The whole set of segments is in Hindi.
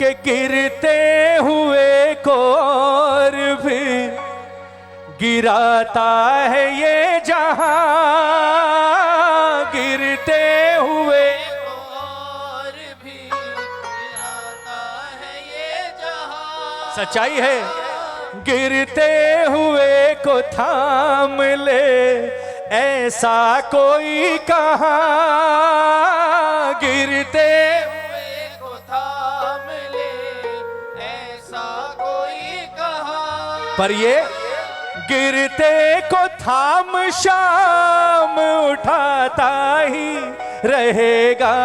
कि गिरते हुए को और भी गिराता है ये जहां, गिरते हुए और भी गिराता है ये जहां। सच्चाई है। गिरते हुए को थाम ले ऐसा कोई कहां, गिरते हुए को थाम ले ऐसा कोई कहा। पर ये गिरते को थाम शाम उठाता ही रहेगा,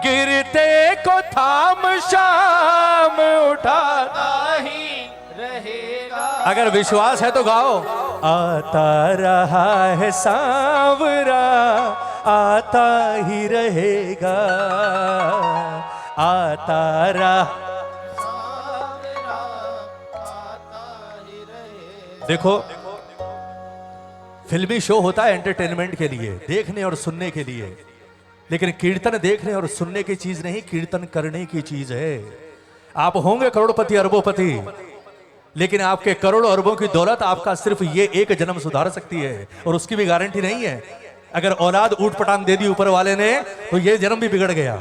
गिरते को थाम शाम उठाता ही रहेगा। अगर विश्वास है तो गाओ। आता रहा है सांवरा आता ही रहेगा, आता रहा। सांवरा आता ही रहेगा। देखो फिल्मी शो होता है एंटरटेनमेंट के लिए, देखने और सुनने के लिए, लेकिन कीर्तन देखने और सुनने की चीज नहीं, कीर्तन करने की चीज है। आप होंगे करोड़पति अरबोपति, लेकिन आपके करोड़ों अरबों की दौलत आपका सिर्फ ये एक जन्म सुधार सकती है, और उसकी भी गारंटी नहीं है। अगर औलाद ऊट पटांग दे दी ऊपर वाले ने तो ये जन्म भी बिगड़ गया।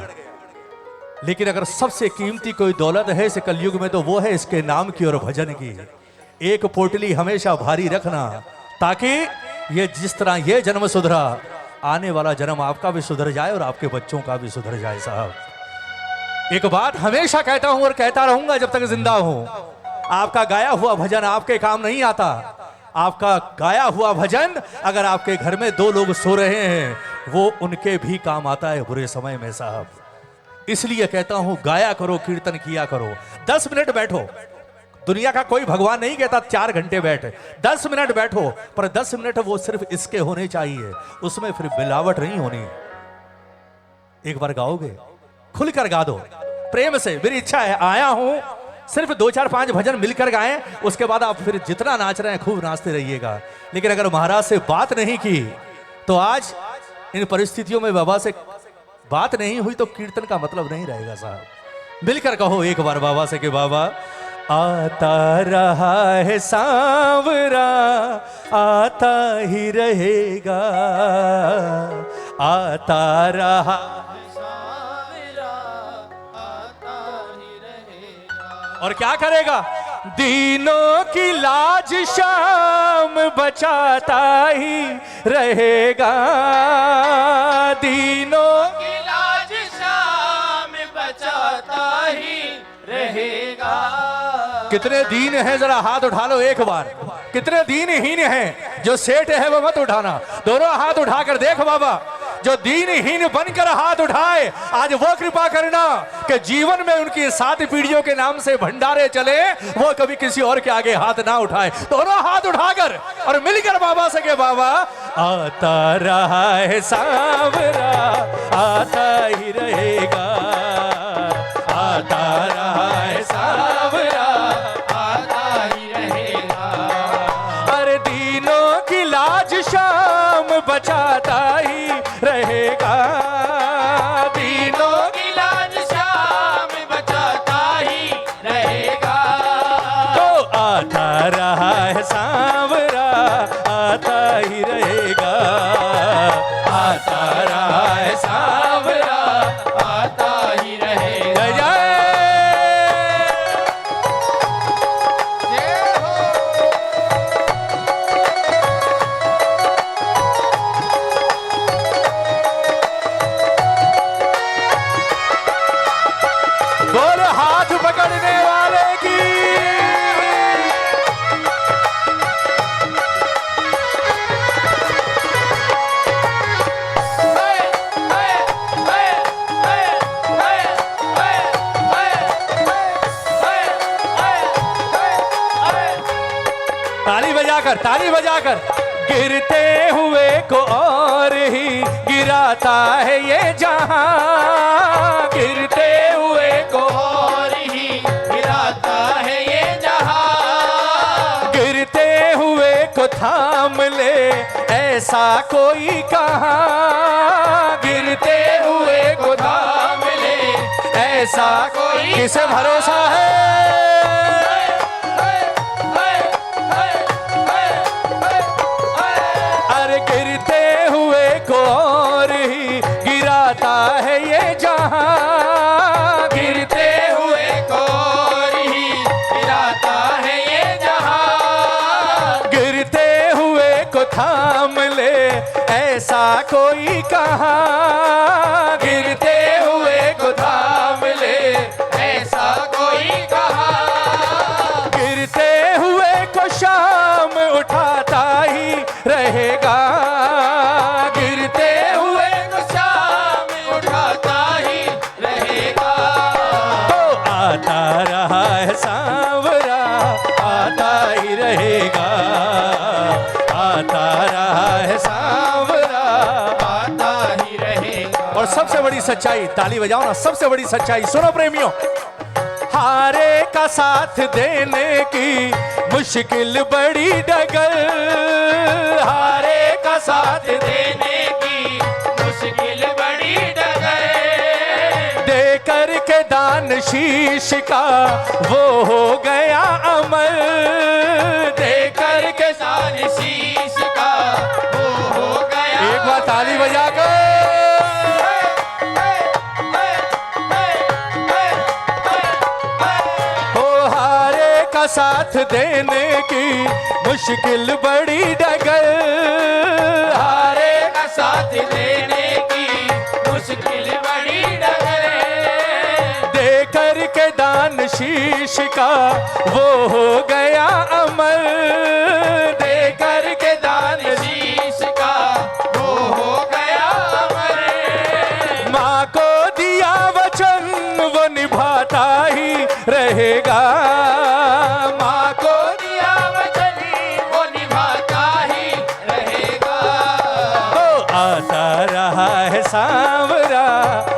लेकिन अगर सबसे कीमती कोई दौलत है इस कलयुग में तो वो है इसके नाम की और भजन की। एक पोटली हमेशा भारी रखना, ताकि ये जिस तरह ये जन्म सुधरा, आने वाला जन्म आपका भी सुधर जाए और आपके बच्चों का भी सुधर जाए। साहब एक बात हमेशा कहता हूं और कहता रहूंगा जब तक जिंदा हूं, आपका गाया हुआ भजन आपके काम नहीं आता। आपका गाया हुआ भजन अगर आपके घर में दो लोग सो रहे हैं वो उनके भी काम आता है बुरे समय में। साहब इसलिए कहता हूं गाया करो, कीर्तन किया करो। 10 मिनट बैठो, दुनिया का कोई भगवान नहीं कहता 4 घंटे बैठ, 10 मिनट बैठो, पर 10 मिनट वो सिर्फ इसके होने चाहिए, उसमें फिर मिलावट नहीं होनी। एक बार गाओगे खुलकर गा दो, प्रेम से। मेरी इच्छा है आया हूं सिर्फ 2 4 5 भजन मिलकर गाएं, उसके बाद आप फिर जितना नाच रहे हैं खूब नाचते रहिएगा। लेकिन अगर महाराज से बात नहीं की तो आज इन परिस्थितियों में बाबा से बात नहीं हुई तो कीर्तन का मतलब नहीं रहेगा। साहब मिलकर कहो एक बार बाबा से कि बाबा आता रहा है सांवरा आता ही रहेगा, आता रहा सांवरा आता ही रहेगा। और क्या करेगा? दीनों की लाज शाम बचाता ही रहेगा, दीनों की लाज शाम बचाता ही रहेगा। कितने दीन हैं जरा हाथ उठा लो एक बार। कितने दीनहीन हैं? जो सेठ है वो मत उठाना, दोनों हाथ उठाकर देख बाबा। जो दीनहीन बनकर हाथ उठाए आज वो कृपा करना कि जीवन में उनकी 7 पीढ़ियों के नाम से भंडारे चले, वो कभी किसी और के आगे हाथ ना उठाए। दोनों हाथ उठाकर और मिलकर बाबा से के बाबा आता रहा है सांवरा आता ही रहेगा, आता रहा है सांवरा आता ही रहेगा। अरे दीनों की लाज शाम बचाता ही रहेगा, दीनों की लाज शाम बचाता ही रहेगा। को आता रहा है सांवरा आता ही रहेगा, आता रहा है सांवरा आता ही रहेगा। जय जय। जय हो। बोल हाथ पकड़ने वाले की। ताली बजाकर, ताली बजाकर। गिरते हुए को और ही गिराता है ये जहां, गिरते हुए को और ही गिराता है ये जहां। गिरते हुए को थाम ले ऐसा कोई कहां, गिरते हुए को थाम ले ऐसा कोई किसे भरोसा है। अरे गिरते हुए को और ही गिराता है ये जहां, गिरते हुए को और ही गिराता है ये जहां, गिरते हुए को थाम ले ऐसा कोई कहाँ, गिरते हुए को थाम ले ऐसा कोई कहा, गिरते हुए को शाम उठाता ही रहेगा, गिरते हुए को शाम उठाता ही रहेगा। तो आता रहा है सांवरा आता ही रहेगा, आता रहा है सांवरा। आता ही रहेगा। और सबसे बड़ी सच्चाई, ताली बजाओ ना, सबसे बड़ी सच्चाई सुनो प्रेमियों, हारे का साथ देने की मुश्किल बड़ी डगर, हारे का साथ देने की मुश्किल बड़ी डगर, दे कर के दान शीश का वो हो गया अमर, दे कर के दान शीश का वो हो गया। एक बार ताली बजा कर। हो हारे का साथ देने की मुश्किल बड़ी डगर, हारे का साथ देने की मुश्किल बड़ी डगर, दे कर के दान शीश का वो हो गया अमर, दे कर के दान शीश का वो हो गया अमर। माँ को दिया वचन वो निभाता ही रहेगा, माँ को दिया वचन वो निभाता ही रहेगा। तो आता रहा है सांवरा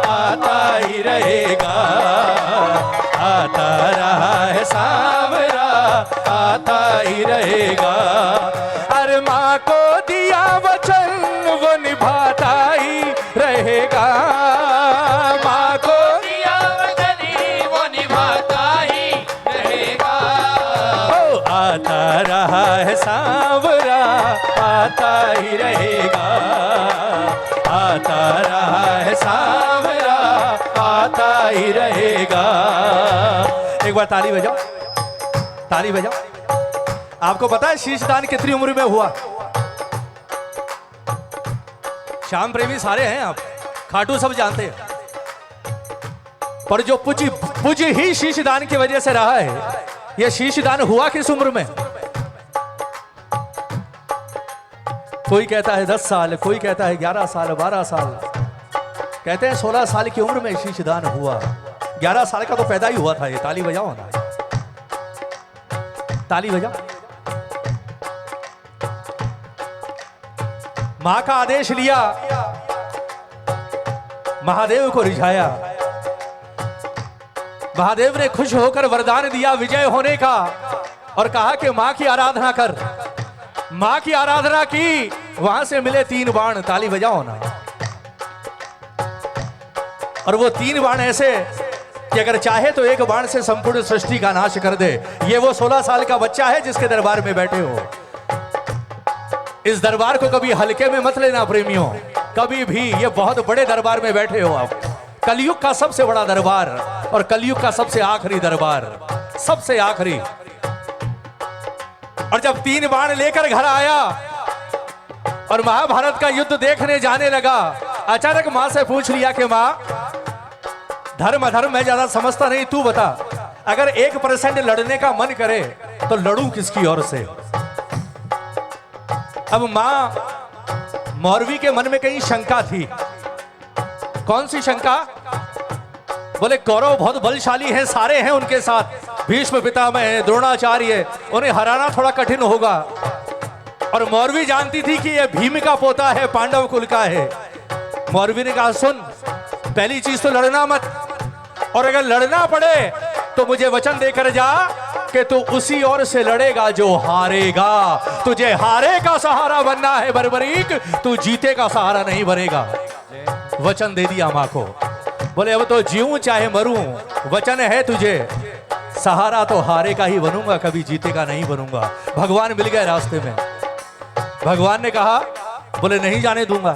आता ही रहेगा, आता रहा है सांवरा आता ही रहेगा। अरे माँ को दिया वचन वो निभाता ही रहेगा, माँ को दिया वचन वो निभाता ही रहेगा। ओ आता रहा है सांवरा आता ही रहेगा, आता रहा है सांवरा आता ही रहेगा। एक बार ताली बजाओ, ताली बजाओ। आपको पता है शीशदान कितनी उम्र में हुआ? श्याम प्रेमी सारे हैं आप, खाटू सब जानते हैं, पर जो पुज ही शीशदान की वजह से रहा है, यह शीशदान हुआ किस उम्र में? कोई कहता है 10 साल, कोई कहता है 11 साल, 12 साल, कहते हैं 16 साल की उम्र में शीशदान हुआ। 11 साल का तो पैदा ही हुआ था ये। ताली बजाओ ना, ताली बजाओ। मां का आदेश लिया, महादेव को रिझाया, महादेव ने खुश होकर वरदान दिया विजय होने का और कहा कि मां की आराधना कर। मां की आराधना की, वहां से मिले 3 बाण। ताली बजाओ ना। और वो 3 बाण ऐसे कि अगर चाहे तो एक बाण से संपूर्ण सृष्टि का नाश कर दे। ये वो 16 साल का बच्चा है जिसके दरबार में बैठे हो। इस दरबार को कभी हल्के में मत लेना प्रेमियों, कभी भी। ये बहुत बड़े दरबार में बैठे हो आप, कलयुग का सबसे बड़ा दरबार और कलयुग का सबसे आखिरी दरबार, सबसे आखिरी। और जब 3 बाण लेकर घर आया और महाभारत का युद्ध देखने जाने लगा, अचानक मां से पूछ लिया कि मां, धर्म अधर्म मैं ज्यादा समझता नहीं, तू बता, अगर 1% लड़ने का मन करे तो लड़ूं किसकी ओर से? अब मां मौरवी के मन में कहीं शंका थी। कौन सी शंका? बोले कौरव बहुत बलशाली हैं, सारे हैं उनके साथ, भीष्म पितामह है, द्रोणाचार्य, उन्हें हराना थोड़ा कठिन होगा। और मौरवी जानती थी कि यह भीम का पोता है, पांडव कुल का है। मौरवी ने कहा सुन, पहली चीज तो लड़ना मत, और अगर लड़ना पड़े तो मुझे वचन देकर जा कि तू उसी ओर से लड़ेगा जो हारेगा। तुझे हारे का सहारा बनना है बर्बरीक, तू जीते का सहारा नहीं बनेगा। वचन दे दिया मां को। बोले अब तो जीऊं चाहे मरूं, वचन है तुझे, सहारा तो हारे का ही बनूंगा, कभी जीते का नहीं बनूंगा। भगवान मिल गए रास्ते में। भगवान ने कहा, बोले नहीं जाने दूंगा,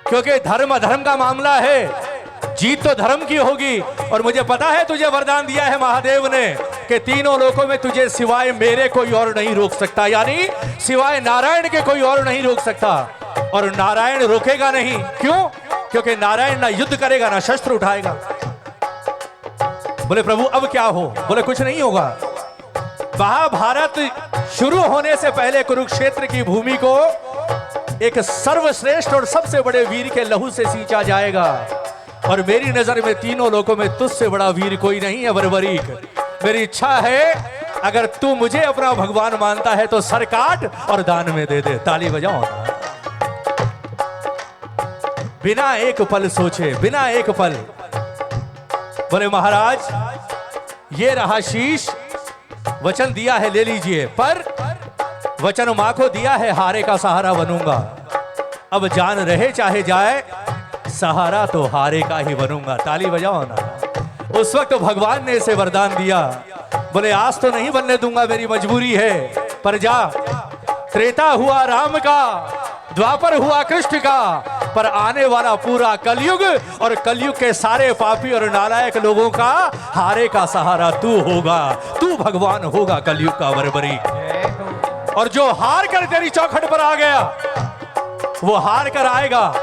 क्योंकि धर्म अधर्म का मामला है, जीत तो धर्म की होगी। और मुझे पता है तुझे वरदान दिया है महादेव ने कि तीनों लोकों में तुझे सिवाय मेरे कोई और नहीं रोक सकता, यानी सिवाय नारायण के कोई और नहीं रोक सकता। और नारायण रोकेगा नहीं, क्यों? क्योंकि नारायण ना युद्ध करेगा ना शस्त्र उठाएगा। बोले प्रभु अब क्या हो? बोले कुछ नहीं होगा। महाभारत शुरू होने से पहले कुरुक्षेत्र की भूमि को एक सर्वश्रेष्ठ और सबसे बड़े वीर के लहू से सींचा जाएगा। और मेरी नजर में तीनों लोकों में तुझसे बड़ा वीर कोई नहीं है बर्बरीक। मेरी इच्छा है अगर तू मुझे अपना भगवान मानता है तो सर काट और दान में दे दे। ताली बजाओ। बिना एक पल सोचे, बिना एक पल, बोले महाराज ये रहा शीश, वचन दिया है ले लीजिए, पर वचन मां को दिया है हारे का सहारा बनूंगा। अब जान रहे चाहे जाए, सहारा तो हारे का ही बनूंगा। ताली बजाओ ना। उस वक्त भगवान ने इसे वरदान दिया। बोले आज तो नहीं बनने दूंगा, मेरी मजबूरी है, पर जा। त्रेता हुआ राम का, द्वापर हुआ कृष्ण का, पर आने वाला पूरा कलयुग और कलयुग के सारे पापी और नालायक लोगों का हारे का सहारा तू होगा। तू भगवान होगा कलयुग का बर्बरी। और जो हार कर तेरी चौखट पर आ गया वो हार कर आएगा,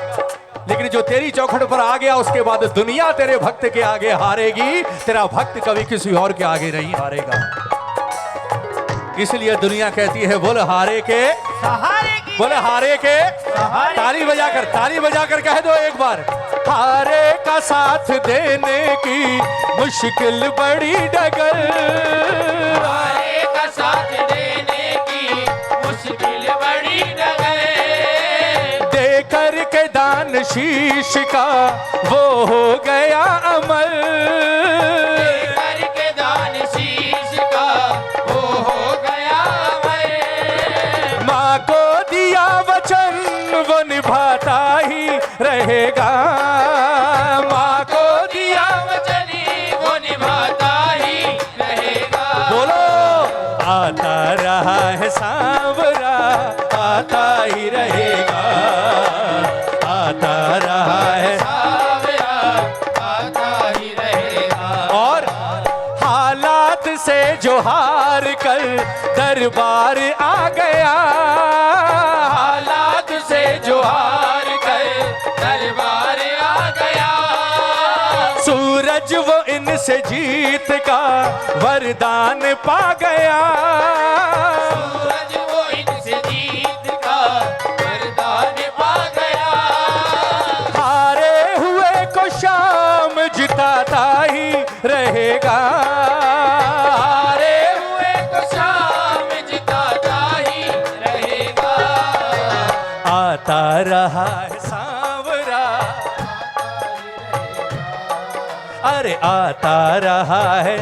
लेकिन जो तेरी चौखट पर आ गया उसके बाद दुनिया तेरे भक्त के आगे हारेगी। तेरा भक्त कभी किसी और के आगे नहीं हारेगा। इसलिए दुनिया कहती है बोल हारे के सहारे की, बोले हारे के ताली बजाकर कह दो एक बार। हारे का साथ देने की मुश्किल बड़ी डगर, हारे का साथ देने की मुश्किल बड़ी डगर, देकर के दान शीश का वो हो गया अमर, देकर के दान शीश का वो हो गया अमर। माँ को दिया वचन वो निभाता ही रहेगा, माँ को दिया वचन वो निभाता ही रहेगा। बोलो आता रहा है सांवरा, आता ही रहेगा, आता रहा है सांवरा, आता ही रहेगा। और हालात से जो हार कर दरबार आ गया, हालात से जो हार कर दरबार आ गया, सूरज वो इनसे जीत का वरदान पा गया, सूरज वो इनसे जीत का वरदान पा गया। हारे हुए को शाम जिताता ही रहेगा, हारे हुए को शाम जिताता ही रहेगा। आता रहा है सांवरा, अरे आता रहा है।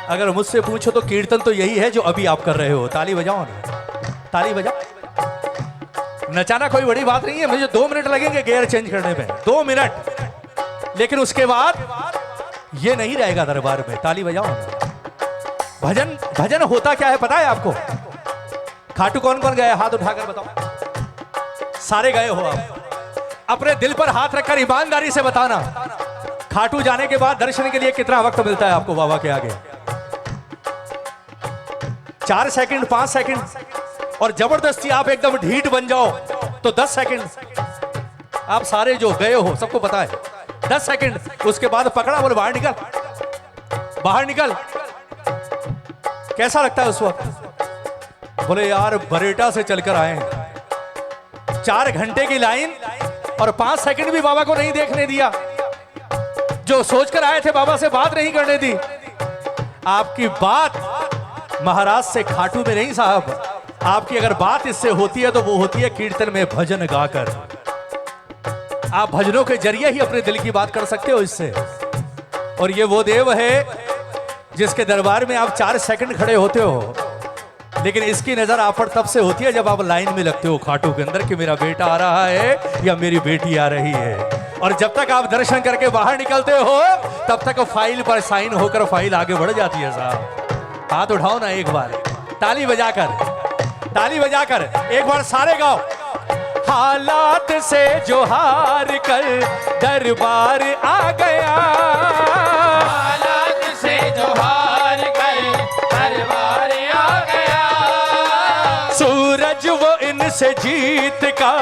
अगर मुझसे पूछो तो कीर्तन तो यही है जो अभी आप कर रहे हो। ताली बजाओ ना, ताली बजाओ। नचाना कोई बड़ी बात नहीं है, मुझे 2 मिनट लगेंगे गियर चेंज करने में, 2 मिनट, लेकिन उसके बाद ये नहीं रहेगा दरबार में। ताली बजाओ ना। भजन भजन होता क्या है पता है आपको? खाटू कौन कौन गए हाथ उठाकर बताओ। सारे गए हो आप? अपने दिल पर हाथ रखकर ईमानदारी से बताना, खाटू जाने के बाद दर्शन के लिए कितना वक्त मिलता है आपको बाबा के आगे? 4 सेकंड, 5 सेकंड, और जबरदस्ती आप एकदम ढीठ बन जाओ तो 10 सेकंड। आप सारे जो गए हो सबको पता है 10 सेकंड, उसके बाद पकड़ा, बोले बाहर निकल, बाहर निकल। कैसा लगता है उस वक्त? बोले यार बरेटा से चलकर आए, 4 घंटे की लाइन और 5 सेकंड भी बाबा को नहीं देखने दिया। जो सोचकर आए थे बाबा से बात नहीं करने दी। आपकी बात महाराज से खाटू में नहीं साहब, आपकी अगर बात इससे होती है तो वो होती है कीर्तन में भजन गाकर। आप भजनों के जरिए ही अपने दिल की बात कर सकते हो इससे। और ये वो देव है जिसके दरबार में आप 4 सेकंड खड़े होते हो, लेकिन इसकी नजर आप पर तब से होती है जब आप लाइन में लगते हो खाटू के अंदर कि मेरा बेटा आ रहा है या मेरी बेटी आ रही है। और जब तक आप दर्शन करके बाहर निकलते हो तब तक फाइल पर साइन होकर फाइल आगे बढ़ जाती है साहब। हाथ उठाओ ना एक बार, ताली बजाकर एक बार सारे गाओ। हालात से जो हार कर दरबार आ गया, हालात से जो हार कर दरबार आ गया, सूरज वो इनसे जीत का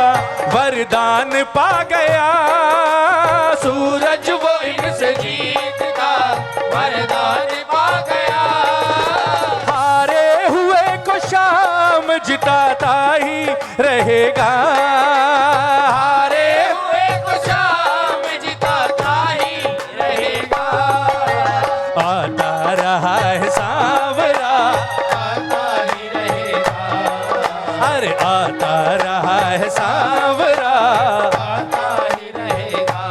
वरदान पा गया, सूरज वो इनसे जीत का वरदान पा गया, हारे हुए को शाम जिताता ही रहेगा, हारे हुए को शाम जिताता ही रहेगा, आता रहा है सांवरा, आता ही रहेगा, अरे आता रहा है सांवरा, आता ही रहेगा,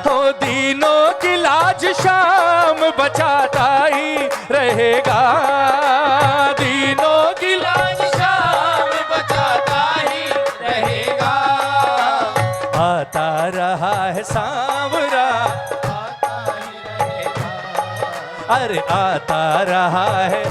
हो दीनों की लाज शाम बचाता ही रहेगा, दीनों की लाज शाम बचाता ही रहेगा, आता रहा है सांवरा, आता ही रहेगा, अरे आता रहा है